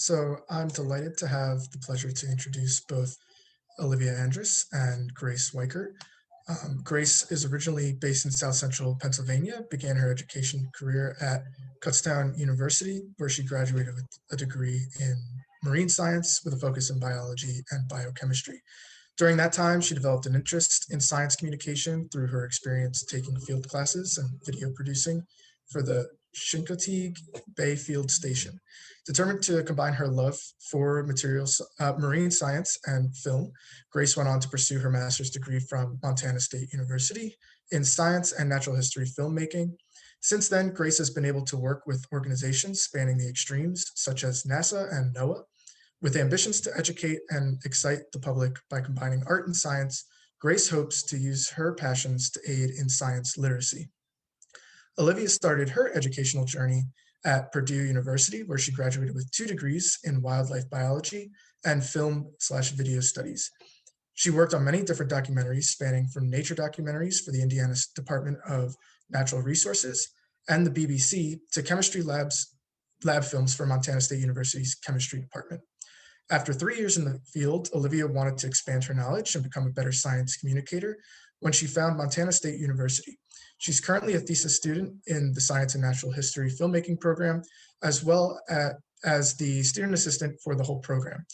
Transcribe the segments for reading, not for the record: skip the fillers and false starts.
So I'm delighted to have the pleasure to introduce both Olivia Andrus and Grace Weikert. Grace is originally based in South Central Pennsylvania, began her education career at Kutztown University, where she graduated with a degree in marine science with a focus in biology and biochemistry. During that time, she developed an interest in science communication through her experience taking field classes and video producing for the Chincoteague Bay Field Station. Determined to combine her love for marine science and film, Grace went on to pursue her master's degree from Montana State University in science and natural history filmmaking. Since then, Grace has been able to work with organizations spanning the extremes, such as NASA and NOAA, with ambitions to educate and excite the public by combining art and science. Grace hopes to use her passions to aid in science literacy. Olivia started her educational journey at Purdue University, where she graduated with 2 degrees in wildlife biology and film/video studies. She worked on many different documentaries, spanning from nature documentaries for the Indiana Department of Natural Resources and the BBC to chemistry lab films for Montana State University's chemistry department. After 3 years in the field, Olivia wanted to expand her knowledge and become a better science communicator when she found Montana State University. She's currently a thesis student in the Science and Natural History Filmmaking program, as well as the student assistant for the whole program.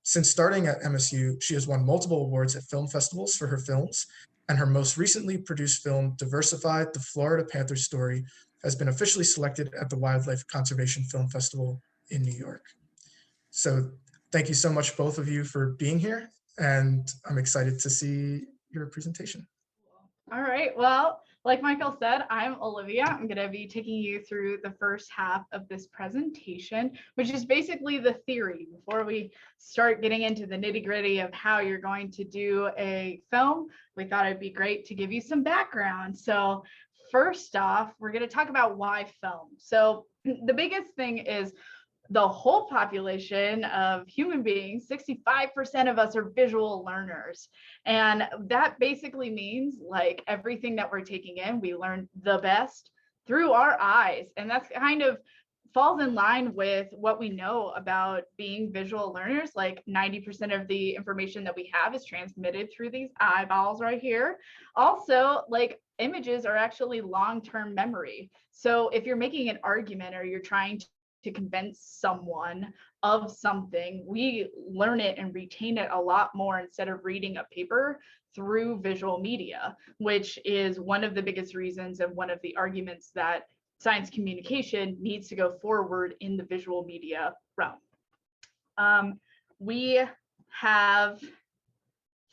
Since starting at MSU, she has won multiple awards at film festivals for her films, and her most recently produced film, Diversified, the Florida Panther Story, has been officially selected at the Wildlife Conservation Film Festival in New York. So thank you so much, both of you, for being here, and I'm excited to see your presentation. All right, well, like Michael said, I'm Olivia. I'm going to be taking you through the first half of this presentation, which is basically the theory. Before we start getting into the nitty-gritty of how you're going to do a film, we thought it'd be great to give you some background. So first off, we're going to talk about why film. So the biggest thing is the whole population of human beings, 65% of us are visual learners. And that basically means like everything that we're taking in, we learn the best through our eyes. And that's kind of falls in line with what we know about being visual learners. Like 90% of the information that we have is transmitted through these eyeballs right here. Also, like images are actually long-term memory. So if you're making an argument or you're trying to convince someone of something, we learn it and retain it a lot more instead of reading a paper through visual media, which is one of the biggest reasons and one of the arguments that science communication needs to go forward in the visual media realm. We have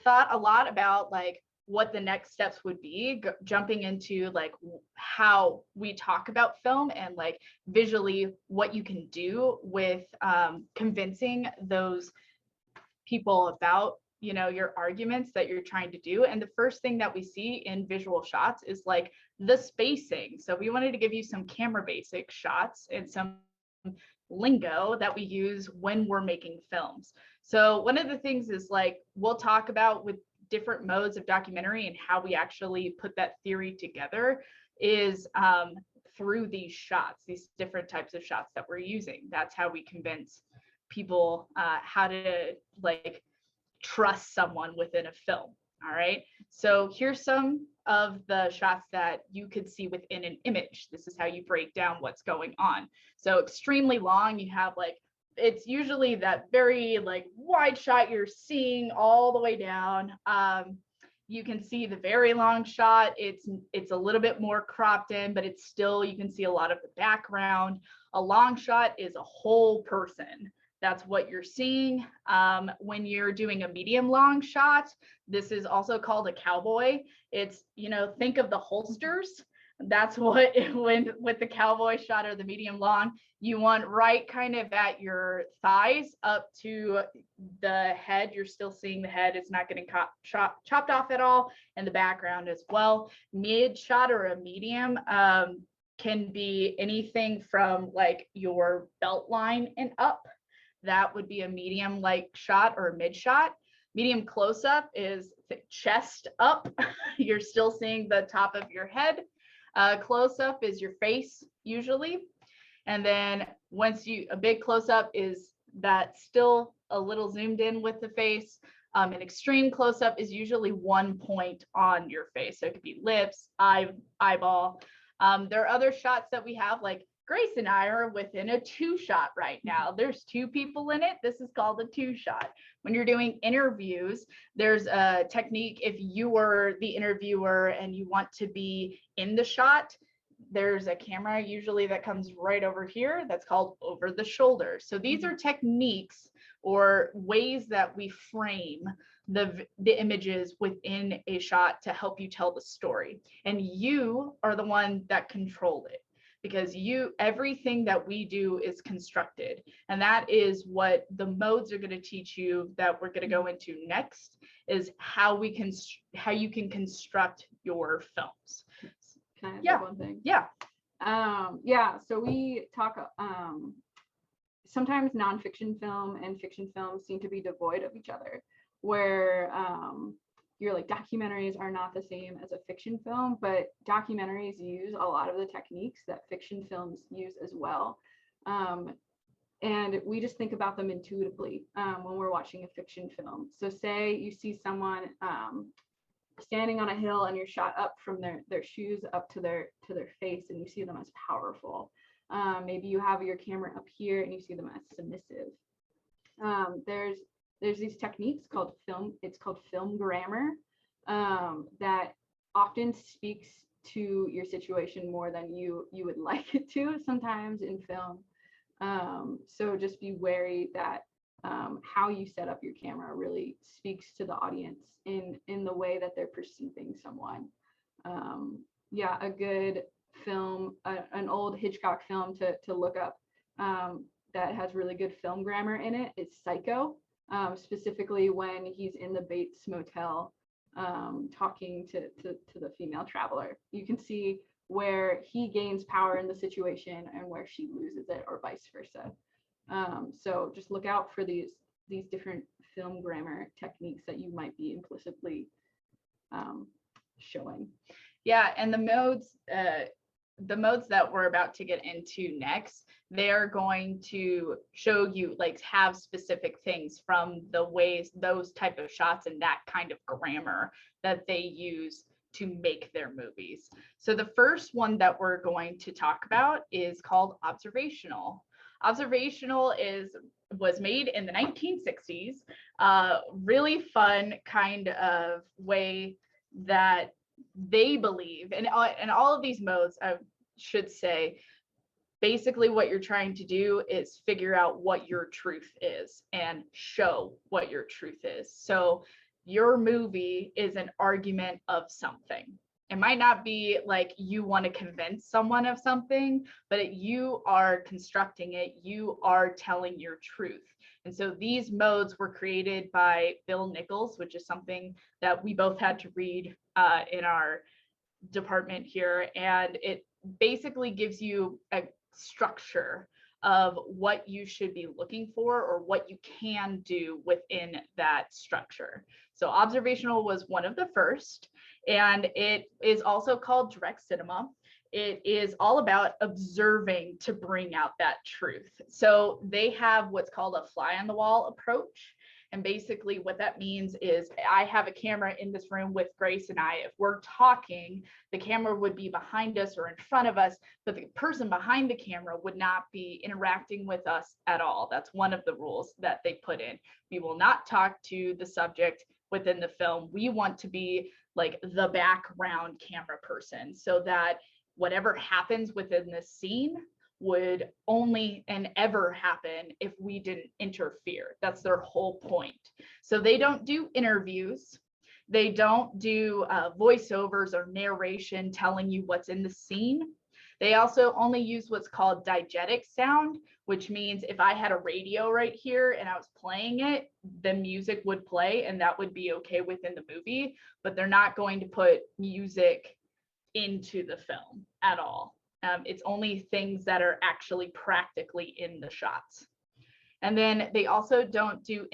thought a lot about like what the next steps would be, jumping into like how we talk about film and like visually what you can do with convincing those people about, you know, your arguments that you're trying to do. And the first thing that we see in visual shots is like the spacing. So we wanted to give you some camera basic shots and some lingo that we use when we're making films. So one of the things is like we'll talk about with different modes of documentary and how we actually put that theory together is through these shots, these different types of shots that we're using. That's how we convince people how to like trust someone within a film. All right, so here's some of the shots that you could see within an image. This is how you break down what's going on. So extremely long, you have like, it's usually that very like wide shot you're seeing all the way down. You can see the very long shot. It's a little bit more cropped in, but it's still, you can see a lot of the background. A long shot is a whole person. That's what you're seeing. When you're doing a medium long shot, this is also called a cowboy. It's, you know, think of the holsters. That's what, when with the cowboy shot or the medium long, you want right kind of at your thighs up to the head. You're still seeing the head. It's not getting chopped off at all, and the background as well. Mid shot or a medium can be anything from like your belt line and up. That would be a medium like shot or a mid shot. Medium close up is chest up. You're still seeing the top of your head. Close up is your face usually. And then once a big close up is that's still a little zoomed in with the face. An extreme close-up is usually one point on your face. So it could be lips, eyeball. There are other shots that we have, like Grace and I are within a 2-shot right now. There's 2 people in it. This is called a 2-shot. When you're doing interviews, there's a technique. If you were the interviewer and you want to be in the shot, there's a camera usually that comes right over here that's called over the shoulder. So these are techniques or ways that we frame the images within a shot to help you tell the story. And you are the one that controlled it, because everything that we do is constructed. And that is what the modes are going to teach you, that we're going to go into next, is how you can construct your films. Can I Yeah. add one thing? Yeah. So we talk, sometimes nonfiction film and fiction film seem to be devoid of each other, where you're like, documentaries are not the same as a fiction film, but documentaries use a lot of the techniques that fiction films use as well. And we just think about them intuitively when we're watching a fiction film. So say you see someone standing on a hill and you're shot up from their shoes up to their face, and you see them as powerful. Maybe you have your camera up here and you see them as submissive. There's these techniques called film grammar that often speaks to your situation more than you would like it to sometimes in film. So just be wary that how you set up your camera really speaks to the audience in the way that they're perceiving someone. A good film, an old Hitchcock film to look up that has really good film grammar in it is Psycho, specifically when he's in the Bates Motel talking to the female traveler. You can see where he gains power in the situation and where she loses it, or vice versa. So just look out for these different film grammar techniques that you might be implicitly showing. Yeah, and the modes that we're about to get into next, they're going to show you, like, have specific things from the ways, those type of shots and that kind of grammar that they use to make their movies. So the first one that we're going to talk about is called Observational. Observational was made in the 1960s, really fun kind of way that they believe, and all of these modes, I should say, basically what you're trying to do is figure out what your truth is and show what your truth is. So your movie is an argument of something. It might not be like you want to convince someone of something, but you are constructing it. You are telling your truth. And so these modes were created by Bill Nichols, which is something that we both had to read in our department here. And it basically gives you a structure of what you should be looking for or what you can do within that structure. So Observational was one of the first, and it is also called direct cinema. It is all about observing to bring out that truth. So they have what's called a fly on the wall approach. And basically what that means is I have a camera in this room with Grace and I. If we're talking, the camera would be behind us or in front of us, but the person behind the camera would not be interacting with us at all. That's one of the rules that they put in. We will not talk to the subject within the film. We want to be like the background camera person, so that whatever happens within the scene would only and ever happen if we didn't interfere. That's their whole point. So they don't do interviews. They don't do voiceovers or narration telling you what's in the scene. They also only use what's called diegetic sound, which means if I had a radio right here and I was playing it, the music would play and that would be okay within the movie, but they're not going to put music into the film at all. It's only things that are actually practically in the shots. And then they also don't do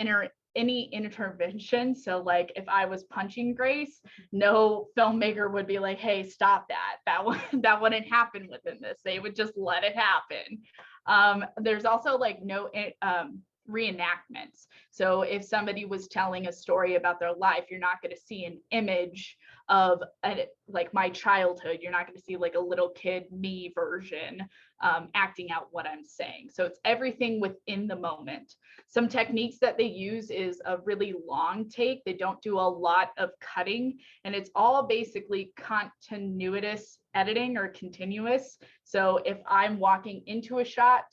any intervention. So like if I was punching Grace, no filmmaker would be like, hey, stop that. That wouldn't happen within this. They would just let it happen. There's also like no reenactments. So if somebody was telling a story about their life, you're not going to see an image of like my childhood. You're not going to see like a little kid me version acting out what I'm saying. So it's everything within the moment. Some techniques that they use is a really long take. They don't do a lot of cutting, and it's all basically continuous editing or continuous. So if I'm walking into a shot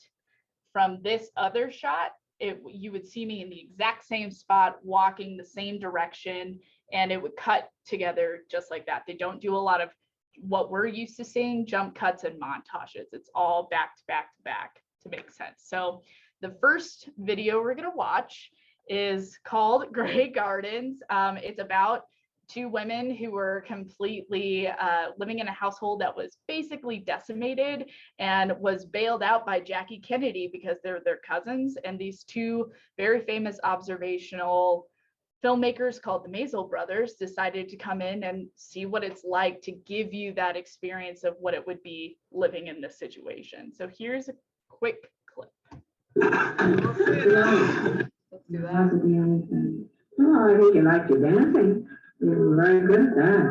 from this other shot, you would see me in the exact same spot, walking the same direction, and it would cut together just like that. They don't do a lot of what we're used to seeing, jump cuts and montages. It's all back to back to back to make sense. So the first video we're gonna watch is called Grey Gardens. It's about two women who were completely living in a household that was basically decimated and was bailed out by Jackie Kennedy because they're their cousins. And these two very famous observational filmmakers called the Maisel brothers decided to come in and see what it's like to give you that experience of what it would be living in this situation. So here's a quick clip. Let's do that. Oh, I think you like your dancing. You're very good at that.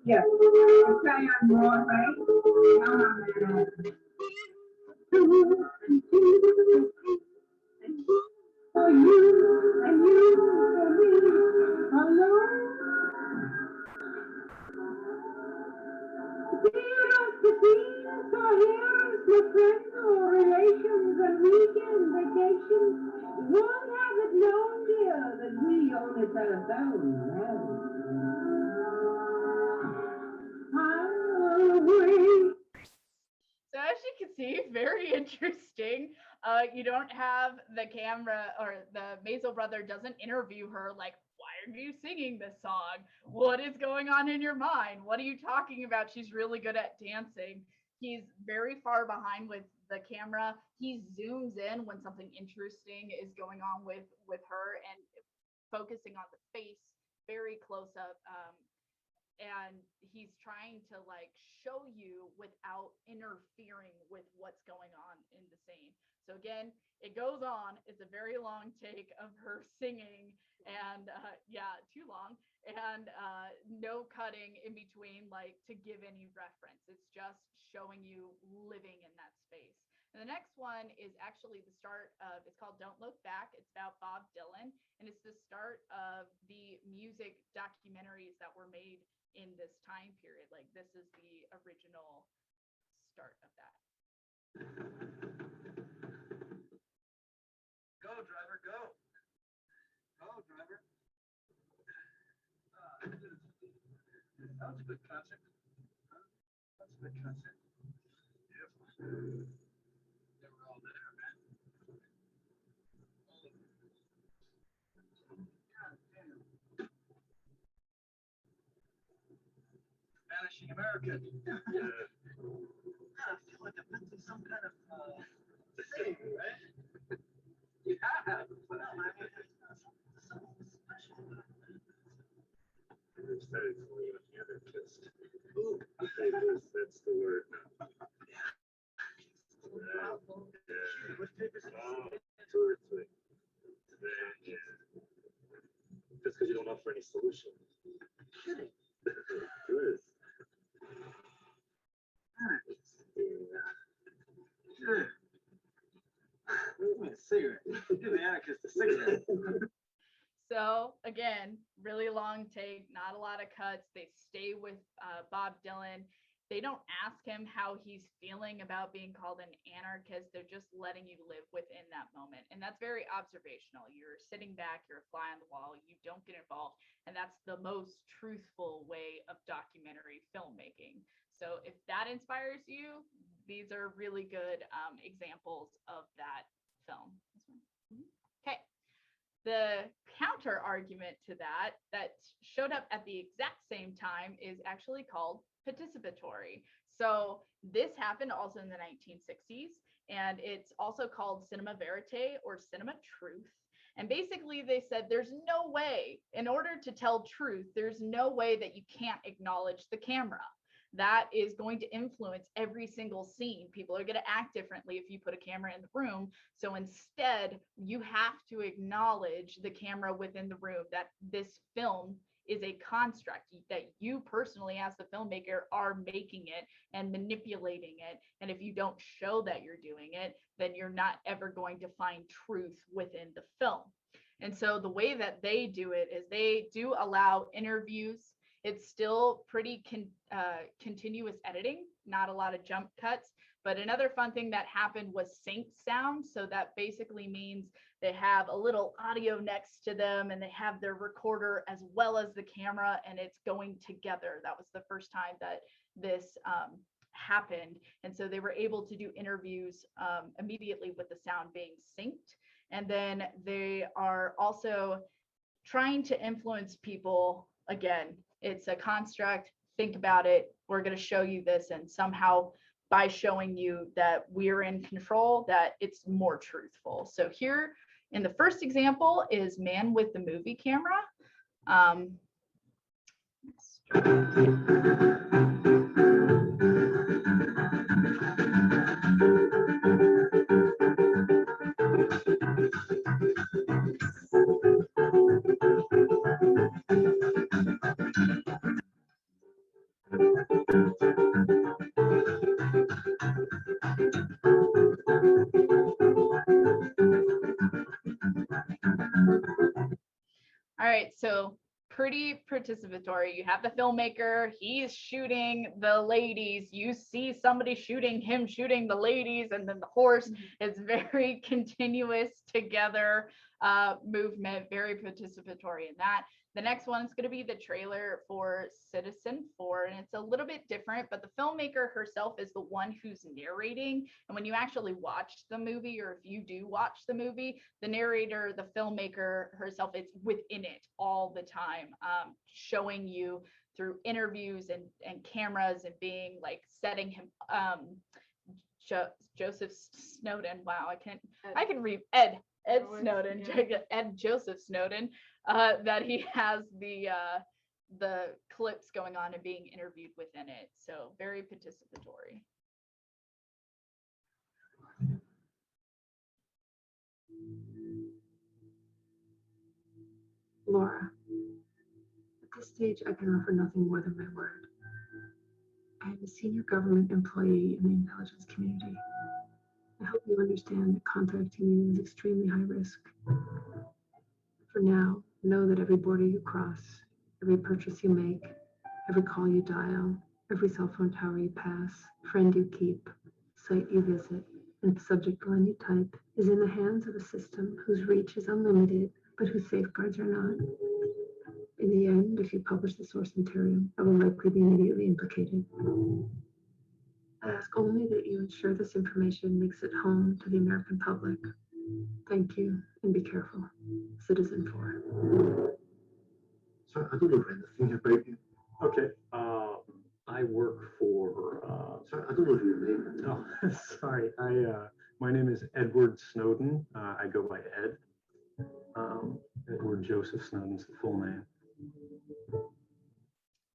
Yeah. Try on more, right? Come on, man. For you and you for me alone. For heroes, for friends or relations and weekend vacations, won't have it known, dear, that we only telephone. So as you can see, very interesting. You don't have the camera, or the Maisel brother doesn't interview her like, why are you singing this song? What is going on in your mind? What are you talking about? She's really good at dancing. He's very far behind with the camera. He zooms in when something interesting is going on with her and focusing on the face, very close up. And he's trying to like show you without interfering with what's going on in the scene. So again, it goes on. It's a very long take of her singing, and yeah, too long, and no cutting in between, like to give any reference. It's just showing you living in that space. And the next one is actually the start of, it's called Don't Look Back. It's about Bob Dylan, and it's the start of the music documentaries that were made in this time period. Like this is the original start of that. Go, driver, go. Go, driver. That was a good concert. That's a good concert. Yep. They were all there, man. God damn. Vanishing American. Yeah. I feel like I've been to some kind of thing, right? Yeah. But no, I mean, there's something special about it. I've started calling you an anarchist. Ooh. That's the word. Yeah. What papers did you see? 2 or 3. Today, yeah. Just because you don't offer any solution. Kidding. Good. Sure. Give me a cigarette. Give the anarchist a cigarette. So again, really long take, not a lot of cuts. They stay with Bob Dylan. They don't ask him how he's feeling about being called an anarchist. They're just letting you live within that moment. And that's very observational. You're sitting back, you're a fly on the wall, you don't get involved. And that's the most truthful way of documentary filmmaking. So if that inspires you, these are really good examples of that film. Okay. The counter argument to that showed up at the exact same time is actually called participatory. So this happened also in the 1960s, and it's also called cinema verite or cinema truth. And basically they said there's no way, in order to tell truth, there's no way that you can't acknowledge the camera. that is going to influence every single scene. People are going to act differently if you put a camera in the room. So instead, you have to acknowledge the camera within the room, that this film is a construct, that you personally as the filmmaker are making it and manipulating it. And if you don't show that you're doing it, then you're not ever going to find truth within the film. And so the way that they do it is they do allow interviews. It's still pretty continuous editing, not a lot of jump cuts. But another fun thing that happened was sync sound. So that basically means they have a little audio next to them and they have their recorder as well as the camera, and it's going together. That was the first time that this happened. And so they were able to do interviews immediately with the sound being synced. And then they are also trying to influence people. Again, it's a construct. Think about it. We're going to show you this, and somehow by showing you that we're in control, that it's more truthful. So here in the first example is man with the movie camera. All right, so pretty participatory. You have the filmmaker, he's shooting the ladies, you see somebody shooting him shooting the ladies, and then the horse. It's very continuous together movement, very participatory in that. The next one is going to be the trailer for Citizen 4, and it's a little bit different, but the filmmaker herself is the one who's narrating. And when you actually watch the movie, or if you do watch the movie, the narrator, the filmmaker herself, is within it all the time, showing you through interviews and cameras and being like setting him, Joseph Snowden. Wow, I can read Ed Snowden, yeah. Ed Joseph Snowden, that he has the clips going on and being interviewed within it. So very participatory. Laura, at this stage, I can offer nothing more than my word. I am a senior government employee in the intelligence community. I hope you understand that contacting you is extremely high risk. For now, know that every border you cross, every purchase you make, every call you dial, every cell phone tower you pass, friend you keep, site you visit, and subject line you type is in the hands of a system whose reach is unlimited, but whose safeguards are not. In the end, if you publish the source material, I will likely be immediately implicated. I ask only that you ensure this information makes it home to the American public. Thank you, and be careful. Citizen 4. Sorry, I don't know anything about you. Okay, I work for. Sorry, I don't know who your name is. Oh, sorry. My name is Edward Snowden. I go by Ed. Edward Joseph Snowden's the full name.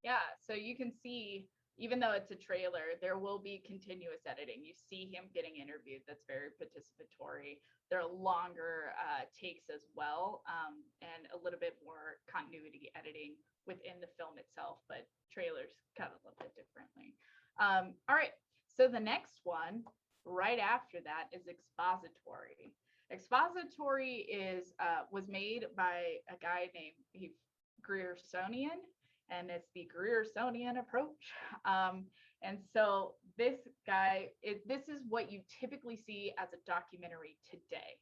Yeah, so you can see, even though it's a trailer, there will be continuous editing. You see him getting interviewed. That's very participatory. There are longer takes as well, and a little bit more continuity editing within the film itself, but trailers cut a little bit differently. All right, so the next one right after that is expository. Expository was made by a guy named Griersonian, and it's the Griersonian approach. And so this guy, this is what you typically see as a documentary today.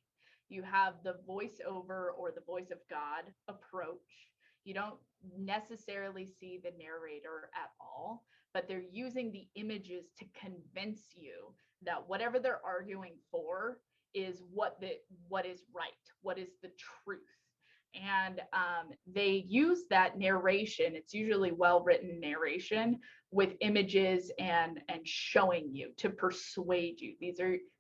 You have the voiceover or the voice of God approach. You don't necessarily see the narrator at all, but they're using the images to convince you that whatever they're arguing for is what is right, what is the truth. And they use that narration. It's usually well-written narration with images and showing you to persuade you.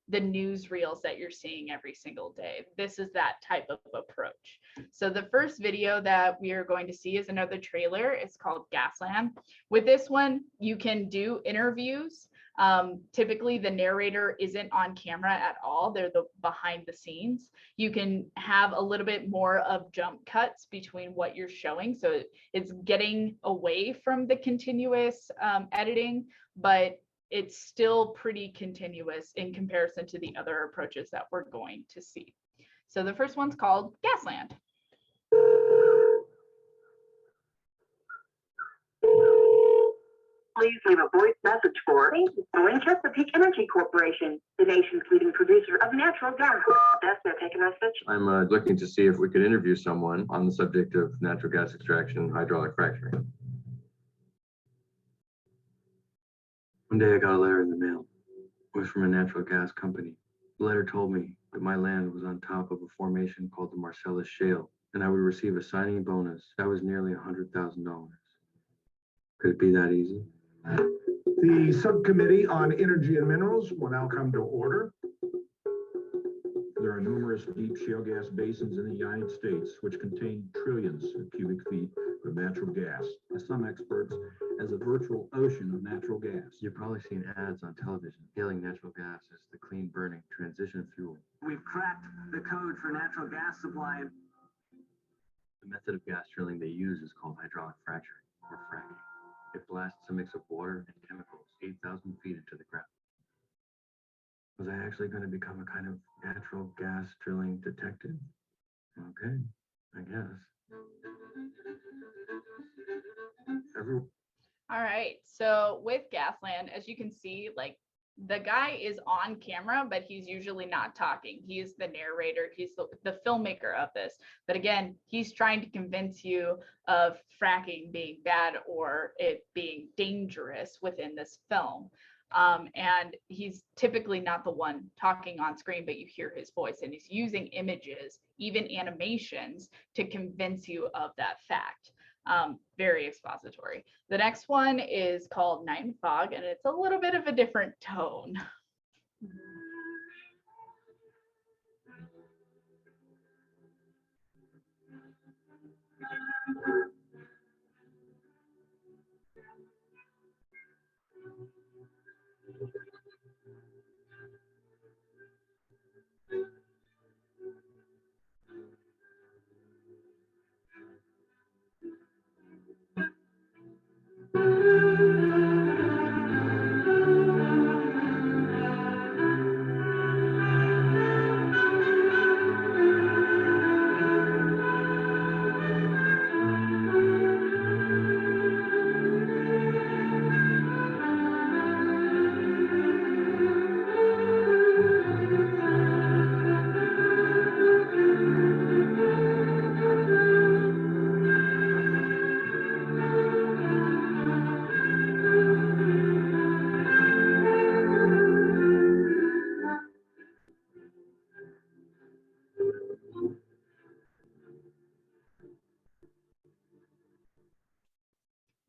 the newsreels that you're seeing every single day. This is that type of approach. So the first video that we are going to see is another trailer. It's called Gasland. With this one, you can do interviews. Typically the narrator isn't on camera at all. They're the behind the scenes. You can have a little bit more of jump cuts between what you're showing. So it's getting away from the continuous editing, but it's still pretty continuous in comparison to the other approaches that we're going to see. So the first one's called Gasland. Please leave a voice message for the Chesapeake Energy Corporation, the nation's leading producer of natural gas. That's their take a message. I'm looking to see if we could interview someone on the subject of natural gas extraction and hydraulic fracturing. One day I got a letter in the mail. It was from a natural gas company. The letter told me that my land was on top of a formation called the Marcellus Shale, and I would receive a signing bonus that was nearly $100,000. Could it be that easy? The Subcommittee on Energy and Minerals will now come to order. There are numerous deep shale gas basins in the United States which contain trillions of cubic feet of natural gas, as some experts as a virtual ocean of natural gas. You've probably seen ads on television hailing natural gas as the clean burning transition fuel. We've cracked the code for natural gas supply. The method of gas drilling they use is called hydraulic fracturing, or fracking. It blasts a mix of water and chemicals 8,000 feet into the ground. Was I actually going to become a kind of natural gas drilling detective? Okay, I guess. All right, so with Gasland, as you can see, like the guy is on camera, but he's usually not talking. He's the narrator, he's the filmmaker of this. But again, he's trying to convince you of fracking being bad or it being dangerous within this film. And he's typically not the one talking on screen, but you hear his voice, and he's using images, even animations, to convince you of that fact. Very expository. The next one is called Night and Fog, and it's a little bit of a different tone.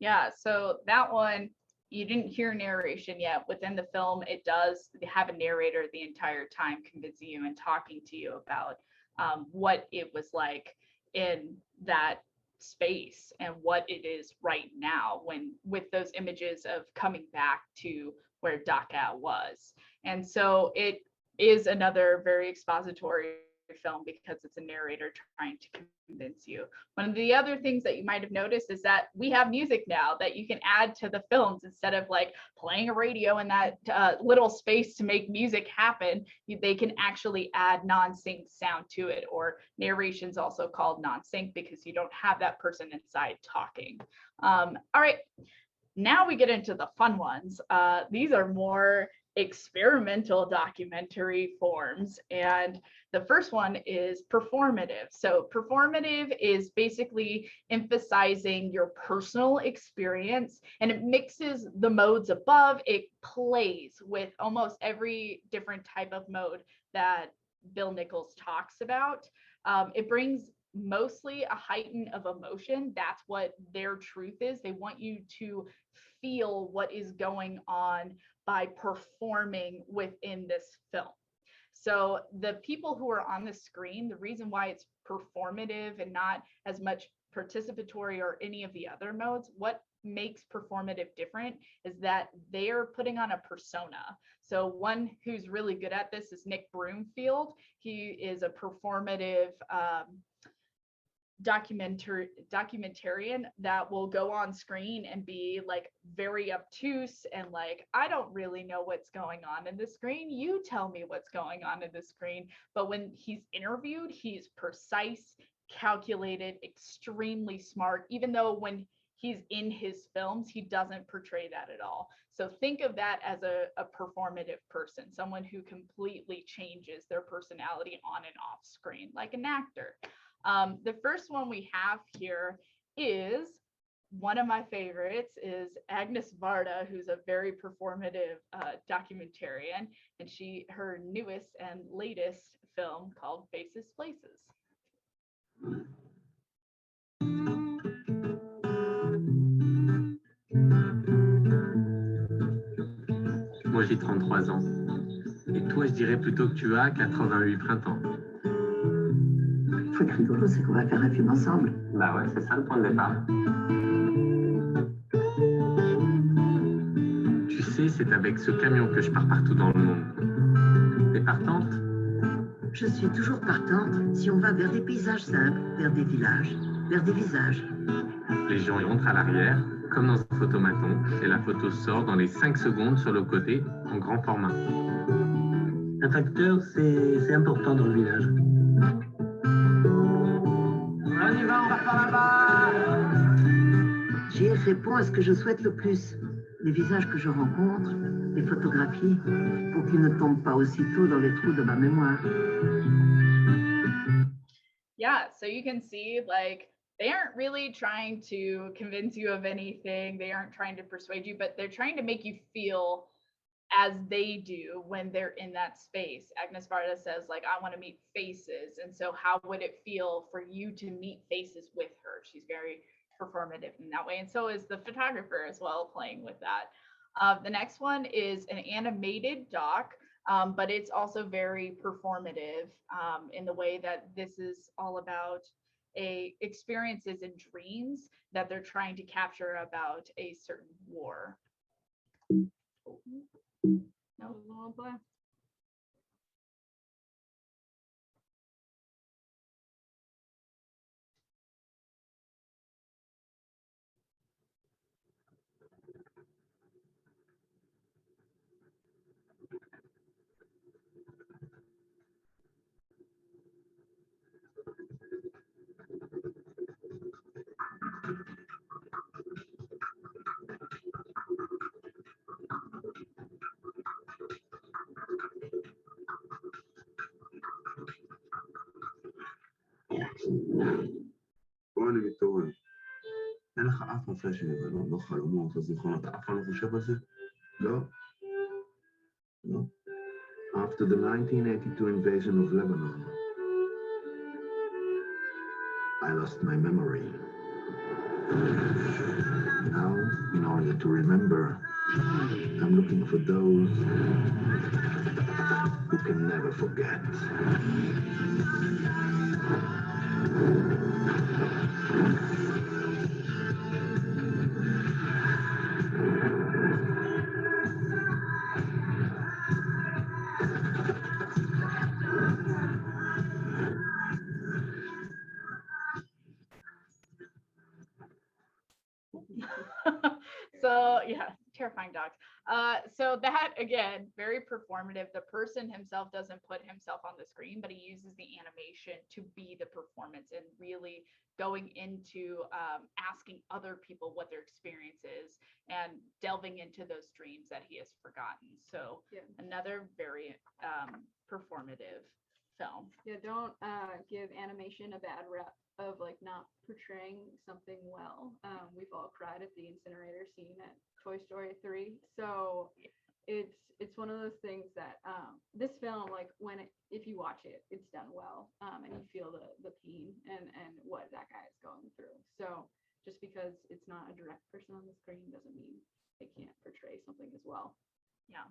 Yeah, so that one, you didn't hear narration yet. Within the film, it does have a narrator the entire time convincing you and talking to you about what it was like in that space and what it is right now when with those images of coming back to where Dachau was. And so it is another very expository film because it's a narrator trying to convince you. One of the other things that you might have noticed is that we have music now that you can add to the films instead of like playing a radio in that little space to make music happen. They can actually add non-sync sound to it, or narration's also called non-sync because you don't have that person inside talking. All right, now we get into the fun ones. These are more experimental documentary forms, and the first one is performative. So performative is basically emphasizing your personal experience, and it mixes the modes above. It plays with almost every different type of mode that Bill Nichols talks about. It brings mostly a heighten of emotion. That's what their truth is. They want you to feel what is going on by performing within this film. So the people who are on the screen, the reason why it's performative and not as much participatory or any of the other modes, what makes performative different is that they're putting on a persona. So one who's really good at this is Nick Broomfield. He is a performative documentarian that will go on screen and be like very obtuse and like, I don't really know what's going on in the screen. You tell me what's going on in the screen. But when he's interviewed, he's precise, calculated, extremely smart, even though when he's in his films, he doesn't portray that at all. So think of that as a performative person, someone who completely changes their personality on and off screen, like an actor. The first one we have here is one of my favorites, is Agnes Varda, who's a very performative documentarian, and her newest and latest film called Faces Places. Moi, j'ai 33 ans. Et toi, je dirais plutôt que tu as 88 printemps. Le truc rigolo, c'est qu'on va faire un film ensemble. Bah ouais, c'est ça le point de départ. Tu sais, c'est avec ce camion que je pars partout dans le monde. T'es partante? Je suis toujours partante si on va vers des paysages simples, vers des villages, vers des visages. Les gens y rentrent à l'arrière, comme dans un photomaton, et la photo sort dans les 5 secondes sur le côté, en grand format. Un facteur, c'est important dans le village. On y va, on va par là-bas. J'y réponds à ce que je souhaite le plus. Les visages que je rencontre, les photographies, pour qu'ils ne tombent pas aussitôt dans les trous de ma mémoire. Yeah, so you can see, like, they aren't really trying to convince you of anything. They aren't trying to persuade you, but they're trying to make you feel as they do when they're in that space. Agnes Varda says, like, I want to meet faces. And so how would it feel for you to meet faces with her? She's very performative in that way. And so is the photographer as well, playing with that. The next one is an animated doc, but it's also very performative in the way that this is all about experiences and dreams that they're trying to capture about a certain war. No, blah. בוא אני מתעורר. אין לך אף הפרש לבנות, לא חלומות, לא זיכרונות, אף אחד לא חושב על זה? לא? לא? After the 1982 invasion of Lebanon, I lost my memory. Now, in order to remember, I'm looking for those who can never forget. So yeah, terrifying dogs. So that, again, very performative. The person himself doesn't put himself on the screen, but he uses the animation to be the performance and really going into asking other people what their experience is and delving into those dreams that he has forgotten. So yeah, another very performative film. Yeah, don't give animation a bad rep of like not portraying something well. We've all cried at the incinerator scene at Toy Story 3. So it's one of those things that this film, like if you watch it, it's done well, and you feel the pain and what that guy is going through. So just because it's not a direct person on the screen doesn't mean they can't portray something as well. Yeah.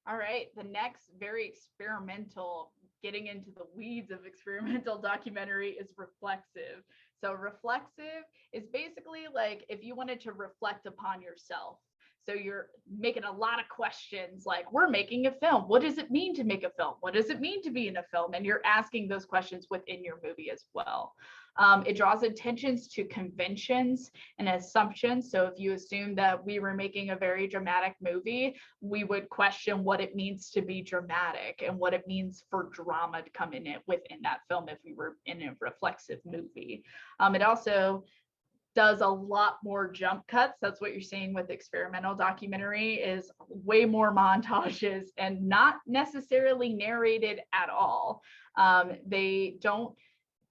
All right, the next very experimental, getting into the weeds of experimental documentary is reflexive. So reflexive is basically like if you wanted to reflect upon yourself. So you're making a lot of questions like, we're making a film. What does it mean to make a film? What does it mean to be in a film? And you're asking those questions within your movie as well. It draws attentions to conventions and assumptions. So if you assume that we were making a very dramatic movie, we would question what it means to be dramatic and what it means for drama to come in it within that film if we were in a reflexive movie. It also does a lot more jump cuts. That's what you're seeing with experimental documentary, is way more montages and not necessarily narrated at all. They don't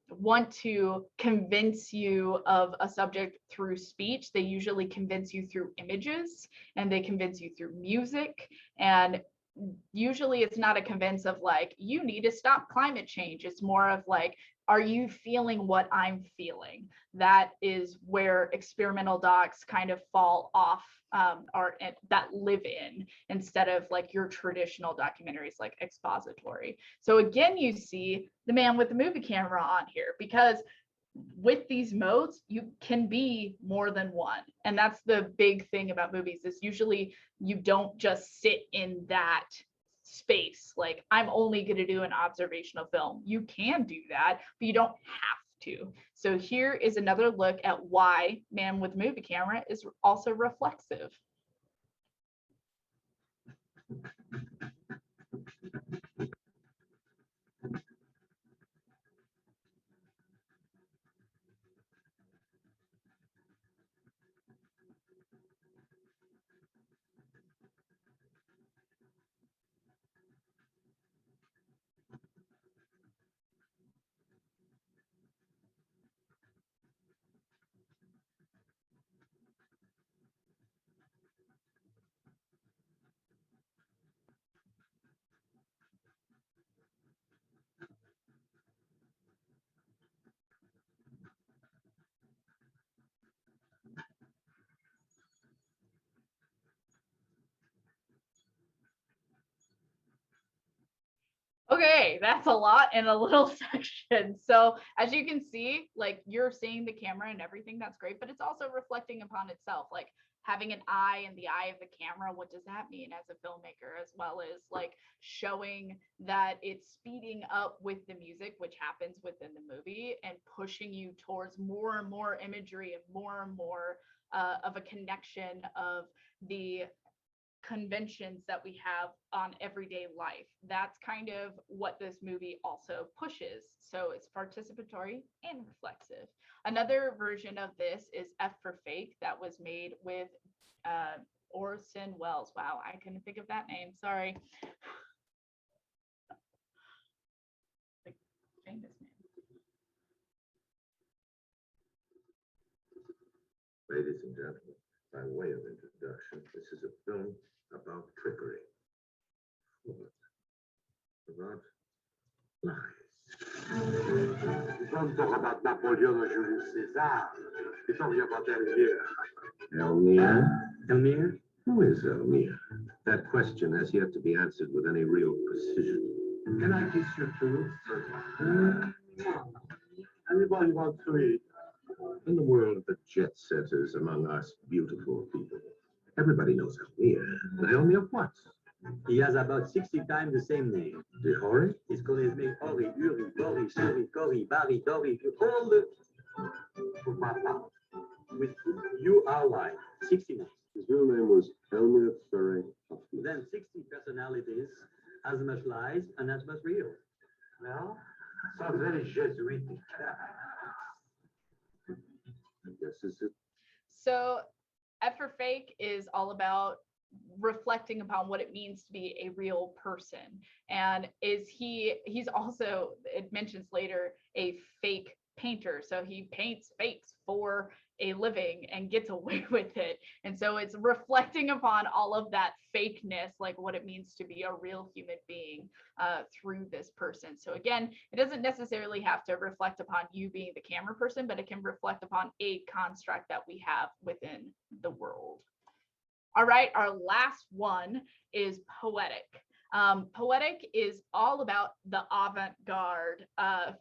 want to convince you of a subject through speech. They usually convince you through images, and they convince you through music. And usually it's not a convince of like, you need to stop climate change. It's more of like, are you feeling what I'm feeling? That is where experimental docs kind of fall off, or that live in, instead of like your traditional documentaries like expository. So again, you see the man with the movie camera on here, because with these modes, you can be more than one. And that's the big thing about movies, is usually you don't just sit in that space. Like, I'm only going to do an observational film. You can do that, but you don't have to. So here is another look at why man with movie camera is also reflexive. Okay, that's a lot in a little section. So as you can see, like, you're seeing the camera and everything, that's great, but it's also reflecting upon itself, like having an eye in the eye of the camera. What does that mean as a filmmaker? As well as like showing that it's speeding up with the music, which happens within the movie, and pushing you towards more and more imagery and more of a connection of the conventions that we have on everyday life. That's kind of what this movie also pushes. So it's participatory and reflexive. Another version of this is F for Fake, that was made with Orson Welles. Wow, I couldn't think of that name. Sorry. The famous name. Ladies and gentlemen, by way of introduction, this is a film about trickery. About lies. Don't talk about Napoleon or Julius Caesar. You're talking about Elmire. Elmire? Elmire? Who is Elmire? That question has yet to be answered with any real precision. Can I kiss you too? Anybody want to eat? In the world of the jet setters among us beautiful people, everybody knows Elmire. But Elmire what? He has about 60 times the same name. Dehori? His called his name Ori, Uri, Bori, Shuri, Kori, Bari, Dori, all the with you are like 60 names. His real name was Elmire Ferre Hoffman. Then 60 personalities, as much lies and as much real. Well, sounds very Jesuitic. I guess is it. So F for Fake is all about reflecting upon what it means to be a real person. And he's also, it mentions later, a fake painter. So he paints fakes for a living and gets away with it. And so it's reflecting upon all of that fakeness, like what it means to be a real human being through this person. So again, it doesn't necessarily have to reflect upon you being the camera person, but it can reflect upon a construct that we have within the world. All right, our last one is Poetic. Poetic is all about the avant-garde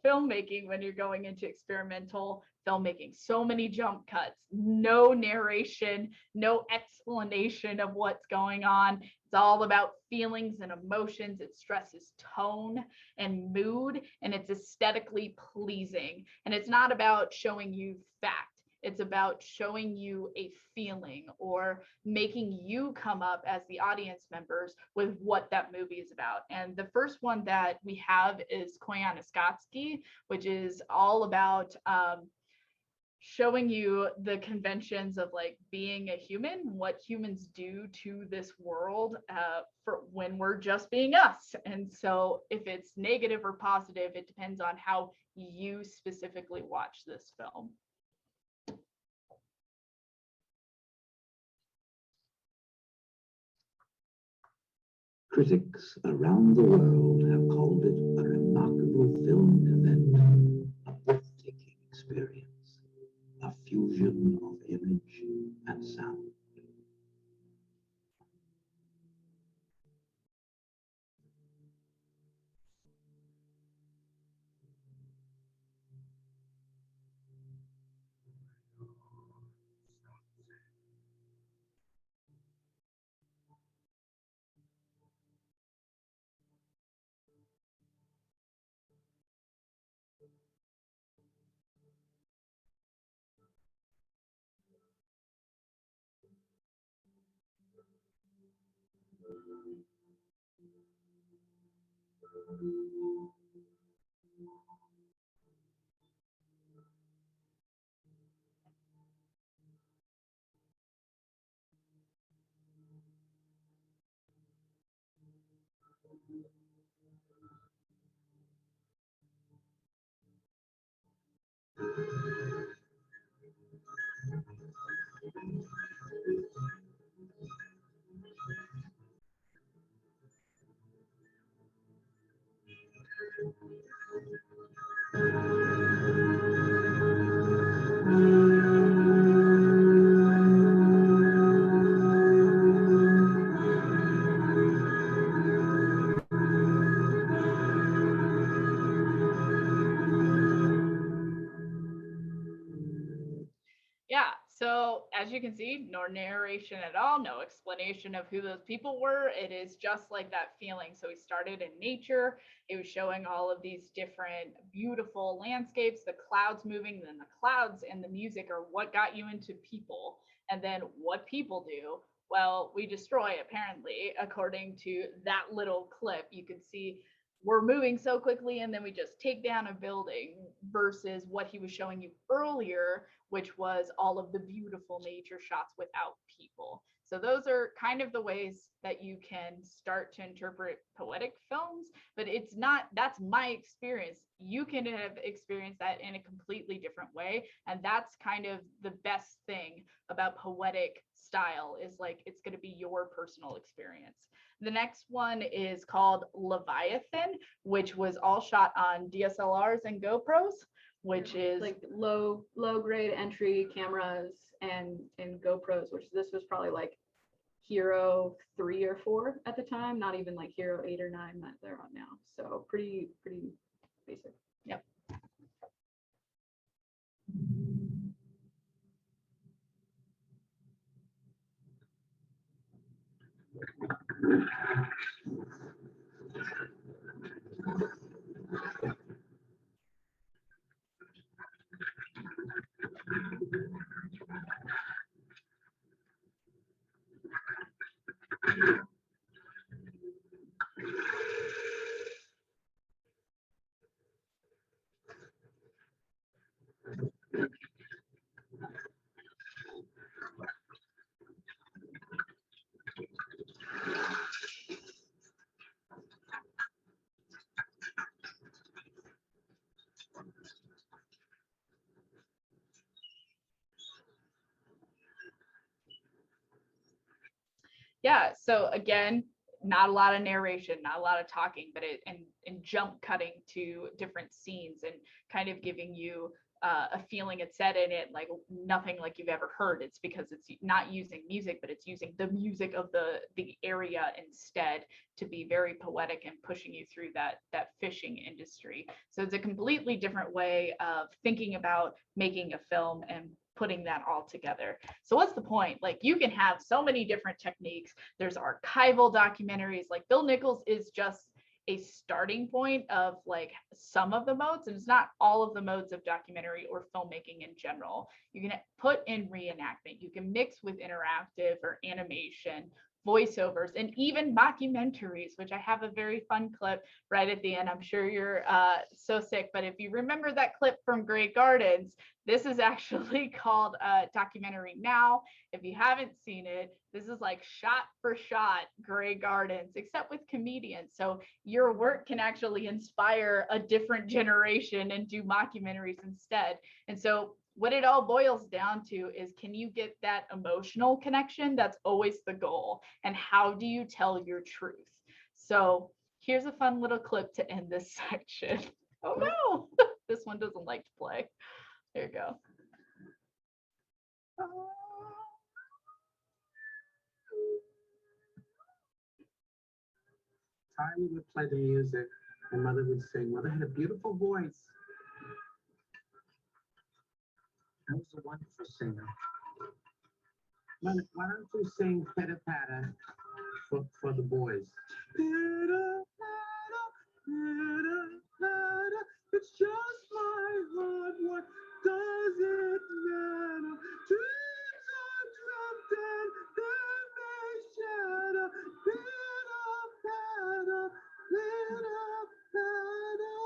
filmmaking when you're going into experimental filmmaking. So many jump cuts, no narration, no explanation of what's going on. It's all about feelings and emotions. It stresses tone and mood, and it's aesthetically pleasing. And it's not about showing you fact. It's about showing you a feeling or making you come up as the audience members with what that movie is about. And the first one that we have is Koyaanisqatsi, which is all about showing you the conventions of like being a human, what humans do to this world for when we're just being us. And so if it's negative or positive, it depends on how you specifically watch this film. Critics around the world have called it a remarkable film event, a breathtaking experience, a fusion of image and sound. Yeah, so as you can see, no narration at all, no explanation of who those people were. It is just like that feeling. So he started in nature. It was showing all of these different beautiful landscapes, the clouds moving, then the clouds and the music are what got you into people. And then what people do, well, we destroy apparently, according to that little clip. You can see we're moving so quickly and then we just take down a building versus what he was showing you earlier, which was all of the beautiful nature shots without people. So those are kind of the ways that you can start to interpret poetic films, but it's not, that's my experience. You can have experienced that in a completely different way. And that's kind of the best thing about poetic style is like, it's going to be your personal experience. The next one is called Leviathan, which was all shot on DSLRs and GoPros, which is like low grade entry cameras and GoPros, which this was probably like Hero 3 or 4 at the time, not even like Hero 8 or 9 that they're on now. So pretty basic. Yep. Yeah, so again, not a lot of narration, not a lot of talking, but and jump cutting to different scenes and kind of giving you a feeling it's set in it like nothing like you've ever heard. It's because it's not using music, but it's using the music of the area instead to be very poetic and pushing you through that fishing industry. So it's a completely different way of thinking about making a film and putting that all together. So what's the point? Like, you can have so many different techniques. There's archival documentaries. Like, Bill Nichols is just a starting point of like some of the modes, and it's not all of the modes of documentary or filmmaking in general. You can put in reenactment, you can mix with interactive or animation, voiceovers, and even mockumentaries, which I have a very fun clip right at the end. I'm sure you're so sick, but if you remember that clip from Grey Gardens, this is actually called Documentary Now. If you haven't seen it, this is like shot for shot Grey Gardens, except with comedians. So your work can actually inspire a different generation and do mockumentaries instead. And so what it all boils down to is, can you get that emotional connection? That's always the goal. And how do you tell your truth? So here's a fun little clip to end this section. Oh no, this one doesn't like to play. There you go. Tyler would play the music, and Mother would sing. Mother had a beautiful voice. I was a wonderful singer. Mother, why don't you sing Pitter Patter for the boys? Pitter patter, pitter patter, it's just my heart. What does it matter? Dreams are dreamt and then they shatter. Pitter patter, pitter patter.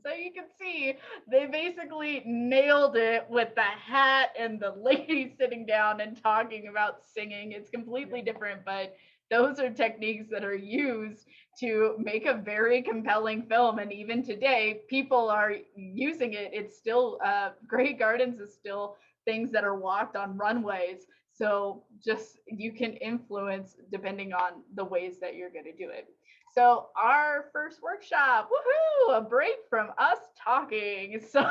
So you can see they basically nailed it with the hat and the lady sitting down and talking about singing. It's completely different, but those are techniques that are used to make a very compelling film. And even today, people are using it. It's still, Grey Gardens is still things that are walked on runways. So just, you can influence depending on the ways that you're going to do it. So our first workshop, woohoo, a break from us talking. So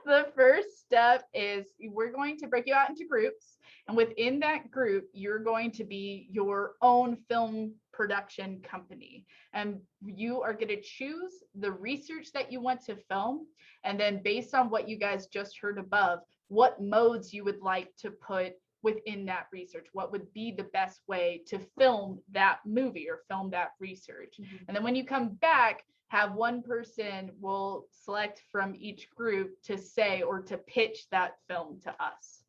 the first step is we're going to break you out into groups. And within that group, you're going to be your own film production company. And you are going to choose the research that you want to film. And then based on what you guys just heard above, what modes you would like to put within that research, what would be the best way to film that movie or film that research. And then when you come back, have one person will select from each group to say or to pitch that film to us.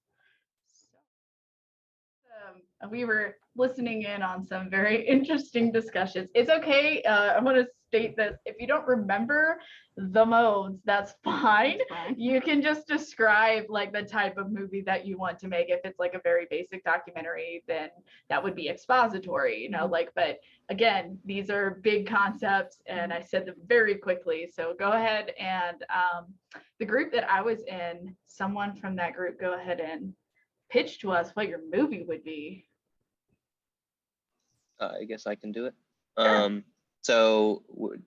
We were listening in on some very interesting discussions. It's okay. I want to state that if you don't remember the modes, that's fine. You can just describe like the type of movie that you want to make. If it's like a very basic documentary, then that would be expository, you know, like, but again, these are big concepts and I said them very quickly. So go ahead and the group that I was in, someone from that group, go ahead and pitch to us what your movie would be. I guess I can do it. Sure. So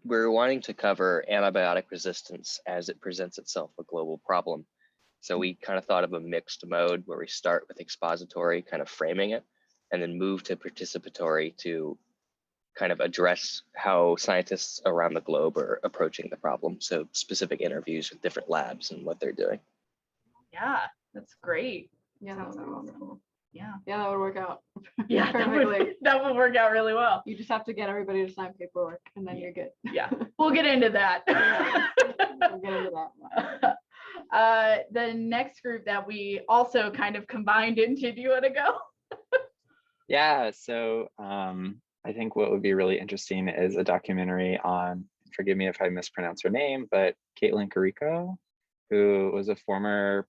we're wanting to cover antibiotic resistance as it presents itself a global problem. So we kind of thought of a mixed mode where we start with expository, kind of framing it, and then move to participatory to kind of address how scientists around the globe are approaching the problem. So specific interviews with different labs and what they're doing. Yeah, that's great. Yeah, Sounds that would be awesome. Yeah. Yeah, that would work out. Yeah, that would work out really well. You just have to get everybody to sign paperwork and then you're good. Yeah, we'll get into that. We'll get into that. The next group that we also kind of combined into, do you want to go? Yeah, so I think what would be really interesting is a documentary on, forgive me if I mispronounce her name, but Caitlin Carrico, who was a former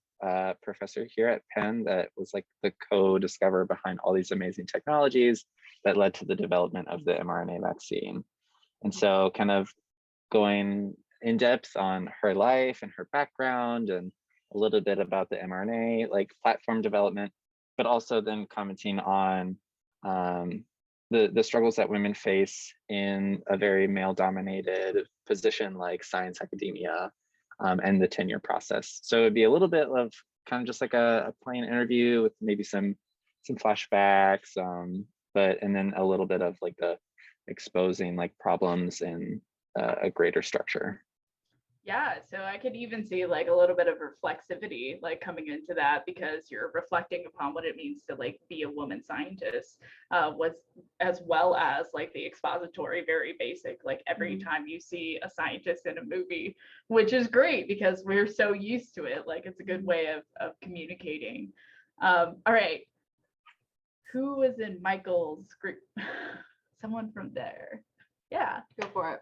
professor here at Penn that was like the co-discoverer behind all these amazing technologies that led to the development of the mRNA vaccine. And so kind of going in depth on her life and her background and a little bit about the mRNA like platform development, but also then commenting on the struggles that women face in a very male dominated position like science academia, and the tenure process. So it'd be a little bit of kind of just like a plain interview with maybe some flashbacks, and then a little bit of like the exposing like problems in a greater structure. Yeah, so I could even see like a little bit of reflexivity like coming into that, because you're reflecting upon what it means to like be a woman scientist, was as well as like the expository, very basic, like every time you see a scientist in a movie, which is great because we're so used to it. Like it's a good way of communicating. All right, who was in Michael's group? Someone from there. Yeah, go for it.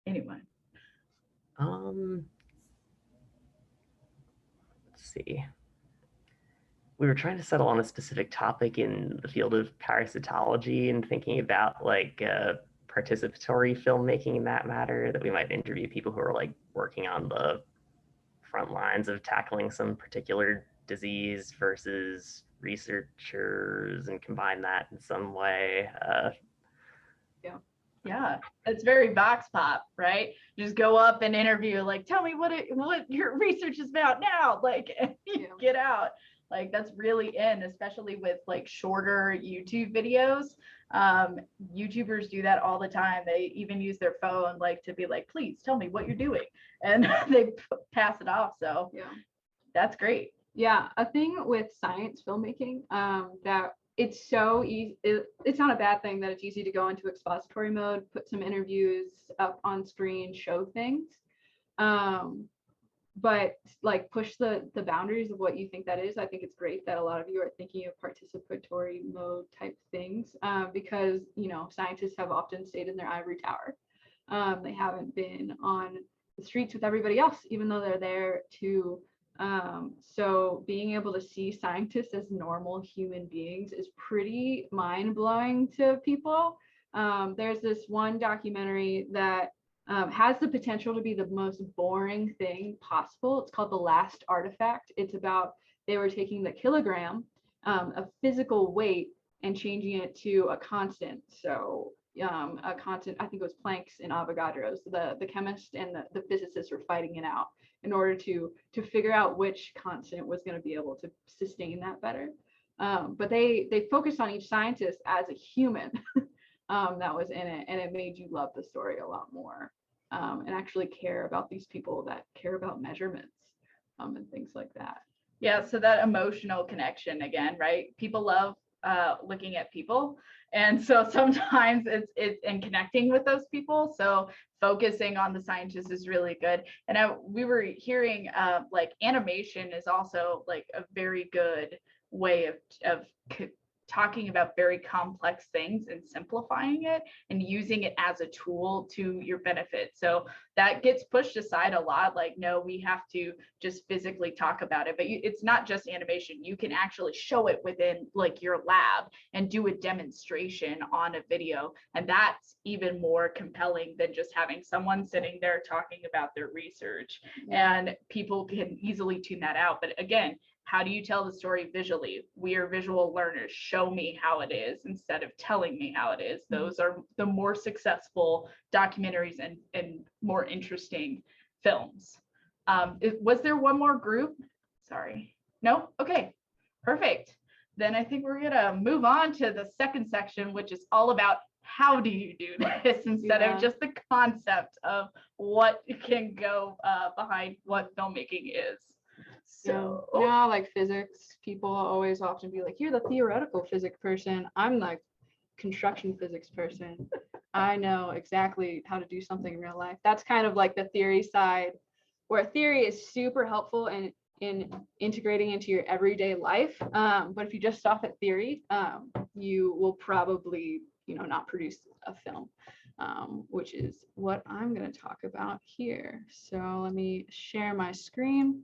Anyone? Let's see. We were trying to settle on a specific topic in the field of parasitology and thinking about like participatory filmmaking in that matter, that we might interview people who are like working on the front lines of tackling some particular disease versus researchers and combine that in some way. Yeah, it's very vox pop, right? Just go up and interview, like, tell me what your research is about now, like, and get out. Like that's really in, especially with like shorter YouTube videos. YouTubers do that all the time. They even use their phone like to be like, please tell me what you're doing, and they pass it off. So yeah, that's great. Yeah, a thing with science filmmaking that it's so easy. It's not a bad thing that it's easy to go into expository mode, put some interviews up on screen, show things, but like push the boundaries of what you think that is. I think it's great that a lot of you are thinking of participatory mode type things, because you know scientists have often stayed in their ivory tower. They haven't been on the streets with everybody else, even though they're there to. So being able to see scientists as normal human beings is pretty mind-blowing to people. There's this one documentary that has the potential to be the most boring thing possible. It's called The Last Artifact. It's about, they were taking the kilogram of physical weight and changing it to a constant. So a constant, I think it was Planck's and Avogadro's, the chemist and the physicists were fighting it out in order to figure out which constant was going to be able to sustain that better. But they focused on each scientist as a human that was in it, and it made you love the story a lot more, and actually care about these people that care about measurements and things like that. Yeah, so that emotional connection again, right? People love looking at people, and so sometimes it's in connecting with those people. So focusing on the scientists is really good. And we were hearing like animation is also like a very good way of talking about very complex things and simplifying it and using it as a tool to your benefit. So that gets pushed aside a lot. Like, no, we have to just physically talk about it, but it's not just animation. You can actually show it within like your lab and do a demonstration on a video. And that's even more compelling than just having someone sitting there talking about their research. And people can easily tune that out. But again, how do you tell the story visually? We are visual learners. Show me how it is instead of telling me how it is. Those are the more successful documentaries and more interesting films. Was there one more group? Sorry. No? Okay, perfect. Then I think we're gonna move on to the second section, which is all about how do you do this instead of just the concept of what can go behind what filmmaking is. So you know, like physics, people always often be like, you're the theoretical physics person. I'm the construction physics person. I know exactly how to do something in real life. That's kind of like the theory side, where theory is super helpful in integrating into your everyday life. But if you just stop at theory, you will probably, you know, not produce a film, which is what I'm going to talk about here. So let me share my screen.